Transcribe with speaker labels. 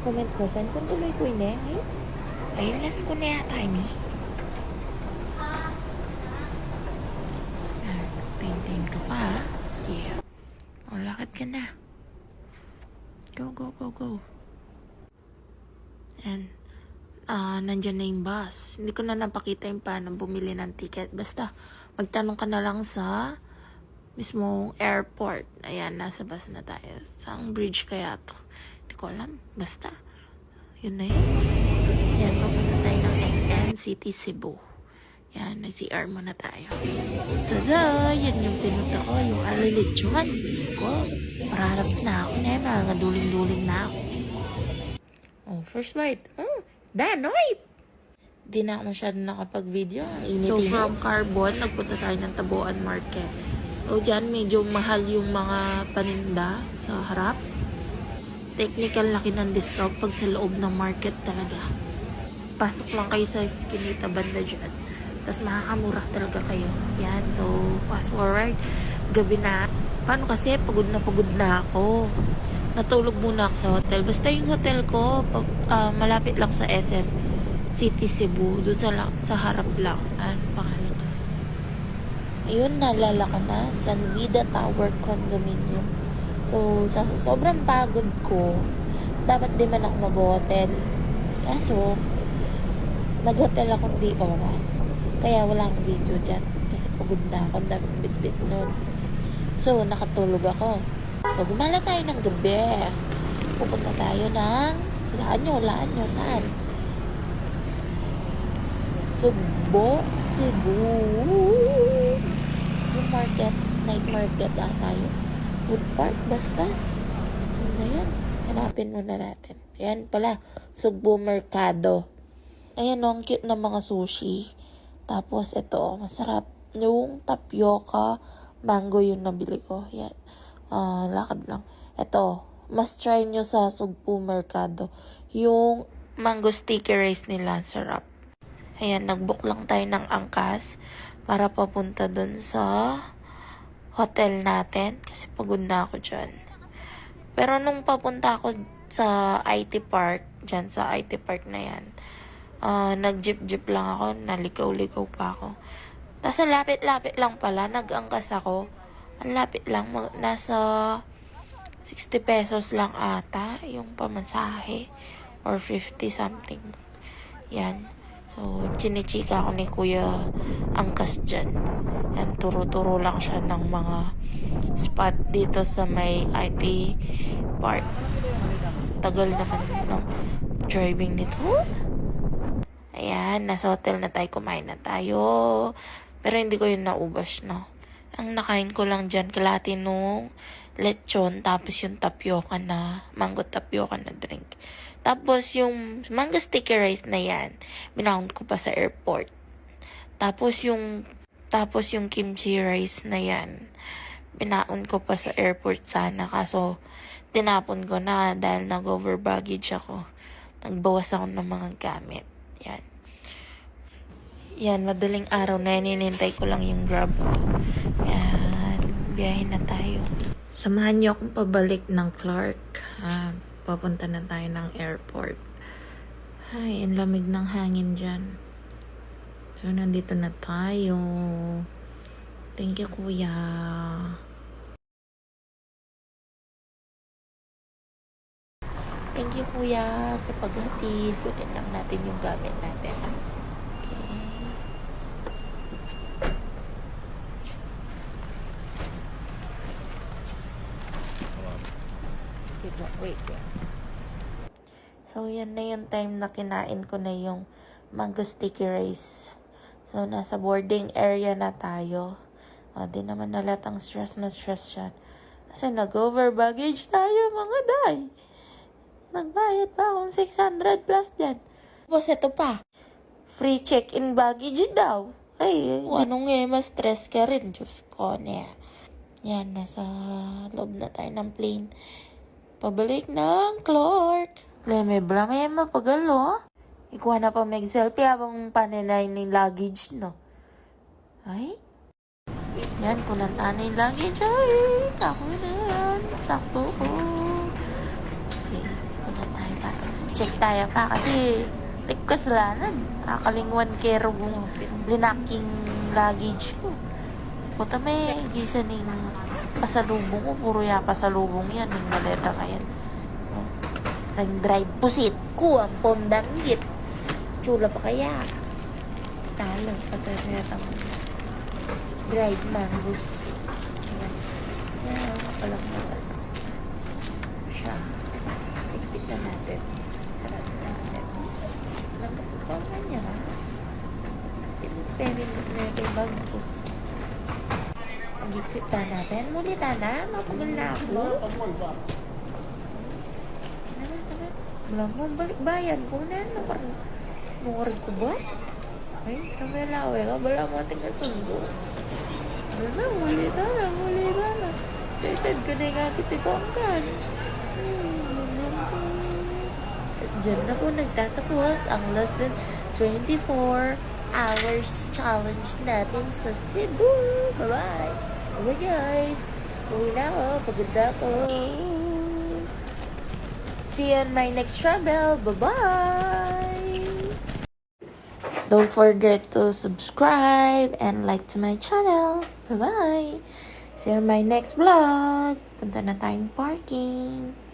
Speaker 1: comment kung tuloy ko ini. Ay, last ko na yata ini. Tintin ka pa, ha? Yeah. O, lakad ka na. Go, go, go, go. And, nandyan na yung bus. Hindi ko na napakita yung paano bumili ng ticket. Basta, magtanong ka na lang sa mismong airport. Ayan, nasa bus na tayo. Saang bridge kaya to? Hindi ko alam. Basta, yun na yun. Ayan, papunta tayo ng SM City Cebu. Yan, nag-CR muna tayo. Tada! Yan yung pinunta ko, yung alilitsyon. Ko, mararap na ako na yun. Mga duling-duling na ako. Oh, first bite. Oh, danoy! Di na ako masyado nakapag-video. So, from Carbon, nagpunta tayo ng Tabuan Market. O, dyan, medyo mahal yung mga paninda sa harap. Technical laki ng discount pag sa loob ng market talaga. Pasok lang kayo sa Eskinita banda dyan. Tapos makakamura talaga kayo. Yan, so fast forward. Gabi na. Paano kasi? Pagod na ako. Natulog muna ako sa hotel. Basta yung hotel ko, malapit lang sa SM City Cebu. Doon sa harap lang. Ano pangalan kasi? Ayun, naalala ko na. San Vida Tower Condominium. So, sa sobrang pagod ko, dapat di man ako mag-hotel. Kaso, nag-hotel akong di oras. Kaya wala akong video dyan. Kasi pagod na ako. Daming bit-bit nun. So, nakatulog ako. So, gumala tayo ng gabi. Pupunta tayo ng Laanyo, saan? Cebu. Yung market, night market tayo. Food park, basta. Yun na yan. Hanapin muna natin. Yan pala, Cebu Mercado. Ayan o, ang cute ng mga sushi. Tapos ito, masarap. Yung tapioca, mango yung nabili ko. Yan. Lakad lang. Ito, must try nyo sa Cebu Mercado. Yung mango sticky rice nila, sarap. Ayan, nagbook lang tayo ng angkas para papunta dun sa hotel natin. Kasi pagod na ako dyan. Pero nung papunta ako sa IT Park, dyan sa IT Park na yan, nag-jeep lang ako, naligaw-ligaw pa ako. Tapos lapit-lapit lang pala, nag-angkas ako. Ang lapit lang, nasa 60 pesos lang ata yung pamasahe or 50 something. Yan. So, chinichika ako ni Kuya angkas dyan. Yan, turo-turo lang siya ng mga spot dito sa may IT Park. Tagal naman ng driving nito. Ayan, nasa hotel na tayo, kumain na tayo. Pero hindi ko yun naubos, no. Ang nakain ko lang dyan, kalahati nung lechon, tapos yung tapioca na, mango tapioca na drink. Tapos yung mango sticky rice na yan, binahon ko pa sa airport. Tapos yung kimchi rice na yan, binaon ko pa sa airport sana. Kaso, tinapon ko na dahil nag-over baggage ako. Nagbawas ako ng mga gamit. Yan. Yan, madaling araw na hinintay ko lang yung grab ko. Yan, biyahe na tayo. Samahan niyo akong pabalik ng Clark. Papunta na tayo ng airport. Ay, ang lamig ng hangin dyan. So, nandito na tayo. Thank you, Kuya. Thank you, Kuya, sa paghatid. Kunin lang natin yung gamit natin. Okay. Wait. So, yan na yung time na kinain ko na yung mango sticky rice. So, nasa boarding area na tayo. Di naman nalatang stress siya. Kasi nag-over baggage tayo, mga day. Nagbayad pa akong 600 plus dyan. Tapos ito pa, free check-in baggage daw. Ay, anong mas stress ka rin. Diyos ko niya. Yan, nasa loob na tayo ng plane. Pabalik ng Clark. May mapagalo. Ikuha na pa mag-selfie habang panilay ng luggage, no? Ay? Yan, kunanta na yung luggage. Ay, kako na yan. Sakto ko. Okay, punta tayo pa. Check tayo pa kasi tik kasalanan. Akalingwan kero linaking luggage ko. Puta may gisa ning pasalubong ko. Puro ya pasalubong yan. Ning maleta kayan. Ring drive pusit ko ang pondanggit. Chula pa kaya. Talo. Pataretang dried mangoes. Ayan. Ayan. Palang naman. Siya. Tignan natin. Sarap natin. Nagpapang na niya. Pinuperin na kay bag ko. Ang gixit na natin. Muli na. Mapagal na ako. Wala mo. Balik bayan ko na. Nungarig ko ba? Ay, kamelawe ka. Wala mo ating kasundo. Muli na. Excited ko na nga kitipangkan. Diyan na po nagtatapos ang less than 24 hours challenge natin sa Cebu. Bye-bye. Bye guys. Uwi na ako. Pagod na ako. See you on my next travel. Bye-bye. Don't forget to subscribe and like to my channel. Bye-bye. See you on my next vlog. Punta na tayong parking.